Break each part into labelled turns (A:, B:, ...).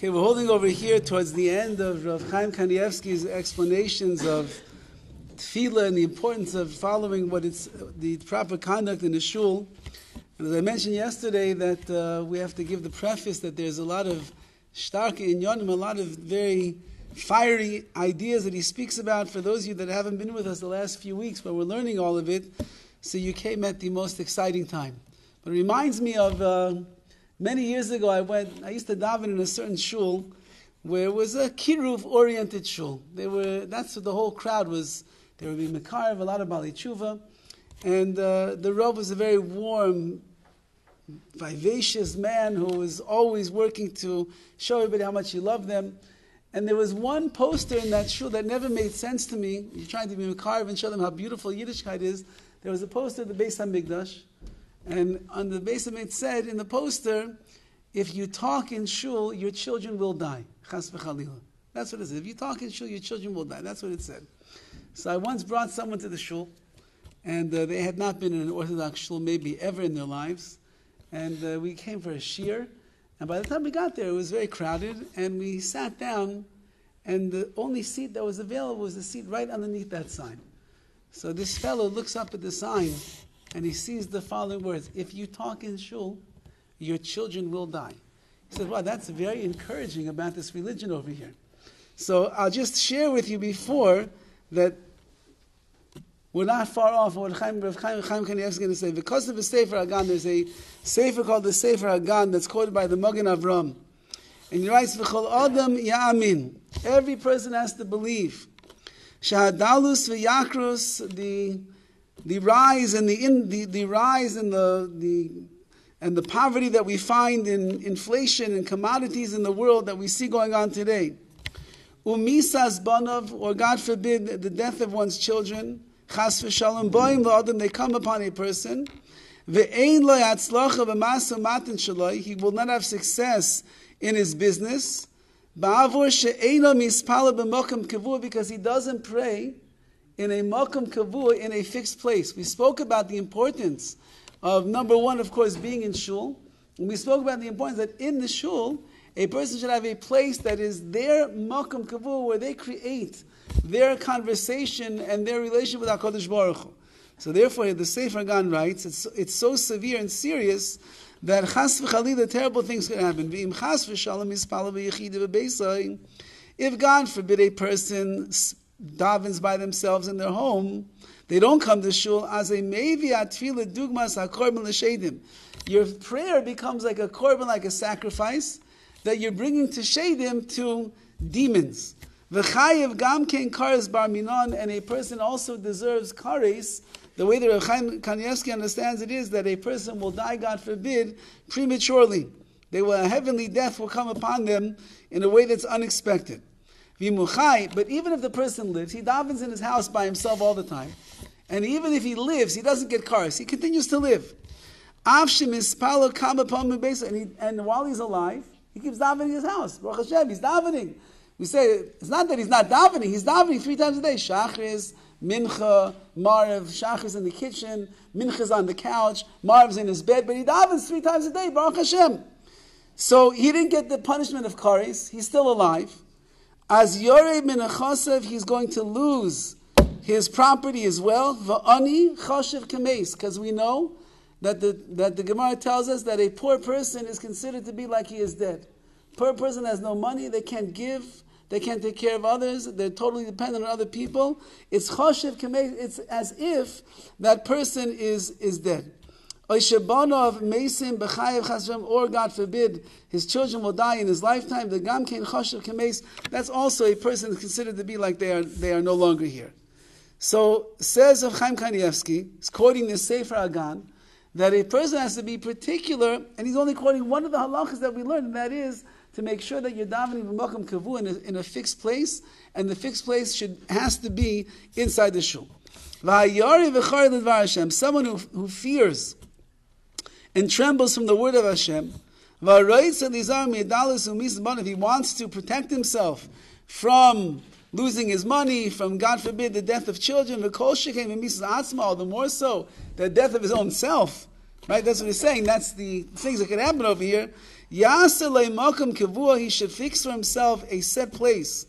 A: Okay, we're holding over here towards the end of Rav Chaim Kanievsky's explanations of tefillah and the importance of following what it's the proper conduct in the shul. And as I mentioned yesterday, that we have to give the preface that there's a lot of starke inyanim, a lot of very fiery ideas that he speaks about. For those of you that haven't been with us the last few weeks, but we're learning all of it, so you came at the most exciting time. But it reminds me of many years ago, I used to daven in a certain shul where it was a kiruv-oriented shul. That's what the whole crowd was. There would be Mekarev, a lot of Bali Tshuva, and the Rav was a very warm, vivacious man who was always working to show everybody how much he loved them. And there was one poster in that shul that never made sense to me. You're trying to be Mekarev and show them how beautiful Yiddishkeit is. There was a poster of the Beis HaMikdash, and on the base of it said in the poster, if you talk in shul, your children will die. Chas v'chalila. That's what it said. If you talk in shul, your children will die. That's what it said. So I once brought someone to the shul, and they had not been in an Orthodox shul maybe ever in their lives. And we came for a shiur, and by the time we got there, it was very crowded, and we sat down, and the only seat that was available was the seat right underneath that sign. So this fellow looks up at the sign, and he sees the following words: if you talk in shul, your children will die. He said, wow, that's very encouraging about this religion over here. So I'll just share with you before that we're not far off what Rav Chaim Kanievsky is going to say. Because of the Sefer Hagan, there's a Sefer called the Sefer Hagan that's quoted by the Magen Avram. And he writes, V'chol Adam Ya'amin. Every person has to believe. Shahadalus v'yakrus, the rise and the rise and the poverty that we find in inflation and commodities in the world that we see going on today. Umisas banov, or God forbid, the death of one's children. Chas v'shalom boim v'adam, they come upon a person. Ve'ein lo yatzlacha v'masu matan shaloi, he will not have success in his business. Ba'avur she'eino mispala b'mokum kavua, because he doesn't pray in a makom kavua, in a fixed place. We spoke about the importance of, number one, of course, being in shul. And we spoke about the importance that in the shul, a person should have a place that is their makom kavua, where they create their conversation and their relationship with HaKadosh Baruch Hu. So therefore, the Sefer Hagan writes, it's so severe and serious that chas v'chalila, terrible things can happen. V'im chas v'shalom mispala v'yechida v'beisai. If God forbid a person davens by themselves in their home, they don't come to shul, as a mevi atfila dugmas hakorban l'shedim. Your prayer becomes like a korban, like a sacrifice that you're bringing to shedim, to demons. V'chayev gam ken kares bar minon, and a person also deserves kares. The way that Rav Chaim Kanievsky understands it is that a person will die, God forbid, prematurely. A heavenly death will come upon them in a way that's unexpected. But even if the person lives, he davens in his house by himself all the time. And even if he lives, he doesn't get cars. He continues to live. And while he's alive, he keeps davening in his house. Baruch Hashem, he's davening. We say, it's not that he's not davening. He's davening 3 times a day. Shachris, Mincha, Maariv. Shachris in the kitchen, Mincha's on the couch, Maariv's in his bed. But he davens 3 times a day. Baruch Hashem. So he didn't get the punishment of kares. He's still alive. As Yoreh min achasav, he's going to lose his property as well. Va'ani chashiv kameis, because we know that the Gemara tells us that a poor person is considered to be like he is dead. Poor person has no money, they can't give, they can't take care of others, they're totally dependent on other people. It's chashiv kameis, it's as if that person is dead. Or God forbid, his children will die in his lifetime. The gam kein chashiv kameis, that's also a person considered to be like they are no longer here. So says Rav Chaim Kanievsky, he's quoting the Sefer Hagan, that a person has to be particular, and he's only quoting one of the halachas that we learned, and that is to make sure that you're davening b'makom kavu in a fixed place, and the fixed place has to be inside the shul. Someone who fears and trembles from the word of Hashem, if he wants to protect himself from losing his money, from, God forbid, the death of children, the more so the death of his own self, right? That's what he's saying. That's the things that can happen over here. Yaseh le'makom kavua, he should fix for himself a set place.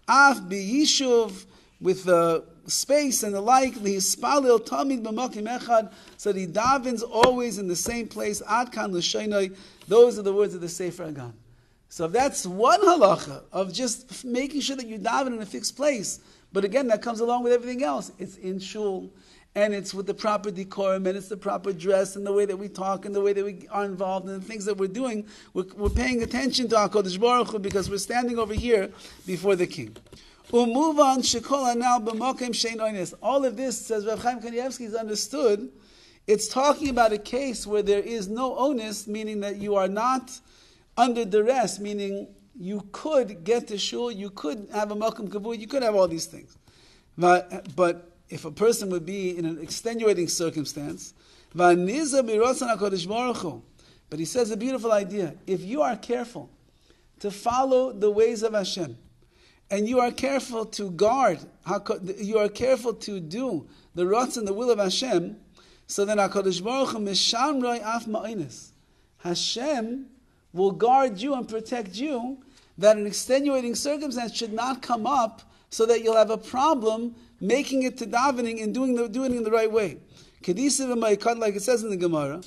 A: Af b'yishuv, with the space and the like, lihispalil tamid b'makom echad, so that he davens always in the same place. Ad kan l'shaynai. Those are the words of the Sefer Hagan. So if that's one halacha of just making sure that you daven in a fixed place, but again, that comes along with everything else. It's in shul, and it's with the proper decorum, and it's the proper dress, and the way that we talk, and the way that we are involved, and the things that we're doing. We're paying attention to HaKadosh Baruch Hu because we're standing over here before the King. All of this, says Rav Chaim Kanievsky, is understood. It's talking about a case where there is no onus, meaning that you are not under duress, meaning you could get to shul, you could have a makom kavua, you could have all these things. But if a person would be in an extenuating circumstance, but he says a beautiful idea. If you are careful to follow the ways of Hashem, and you are careful to guard, you are careful to do the Ratz and the will of Hashem, so then HaKadosh Baruch Hu mishamroi af ma'inis. Hashem will guard you and protect you, that an extenuating circumstance should not come up so that you'll have a problem making it to davening and doing it in the right way. Like it says in the Gemara,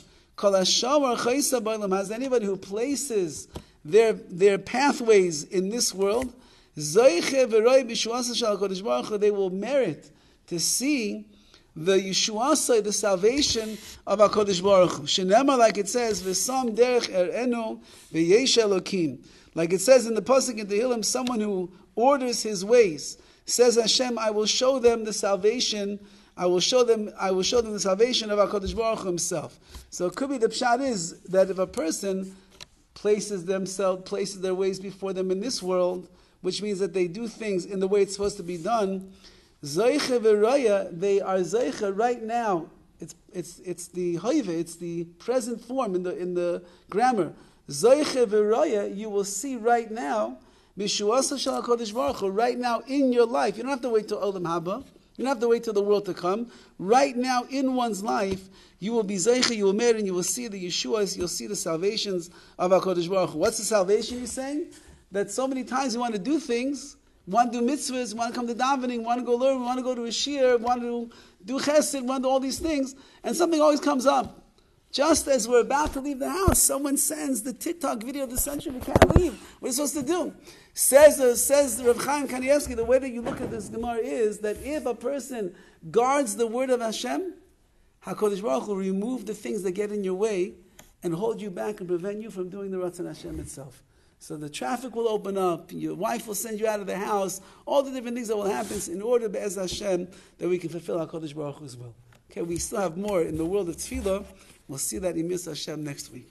A: has anybody who places their pathways in this world, they will merit to see the Yeshuasai, the salvation of HaKadosh Baruch Hu. Shenema, like it says, V'sam derech er'enu v'yesh Elokim. Like it says in the Pasuk in Tehillim, someone who orders his ways, says Hashem, I will show them the salvation, I will show them the salvation of HaKadosh Baruch Hu himself. So it could be, the pshat is that if a person places their ways before them in this world, which means that they do things in the way it's supposed to be done, Zaycha v'raya, they are Zaycha right now. It's the Hoive, it's the present form in the grammar. Zaycha v'raya, you will see right now, Mishuasa shel HaKadosh Baruch Hu, right now in your life. You don't have to wait till Olam Haba. You don't have to wait till the world to come. Right now in one's life, you will be Zaycha, you will merit, and you will see the Yeshuas, you'll see the salvations of HaKadosh Baruch Hu. What's the salvation, you're saying? That so many times you want to do things, want to do mitzvahs, want to come to davening, want to go learn, want to go to a shir, want to do chesed, want to do all these things, and something always comes up. Just as we're about to leave the house, someone sends the TikTok video of the century, we can't leave. What are you supposed to do? Says Rav Chaim Kanievsky, the way that you look at this Gemara is that if a person guards the word of Hashem, HaKadosh Baruch Hu will remove the things that get in your way and hold you back and prevent you from doing the Ratzon Hashem itself. So the traffic will open up, your wife will send you out of the house, all the different things that will happen in order, Be'ez Hashem, that we can fulfill HaKadosh Baruch Hu's will. Okay, we still have more in the world of Tefillah. We'll see that in Mitzvah Hashem next week.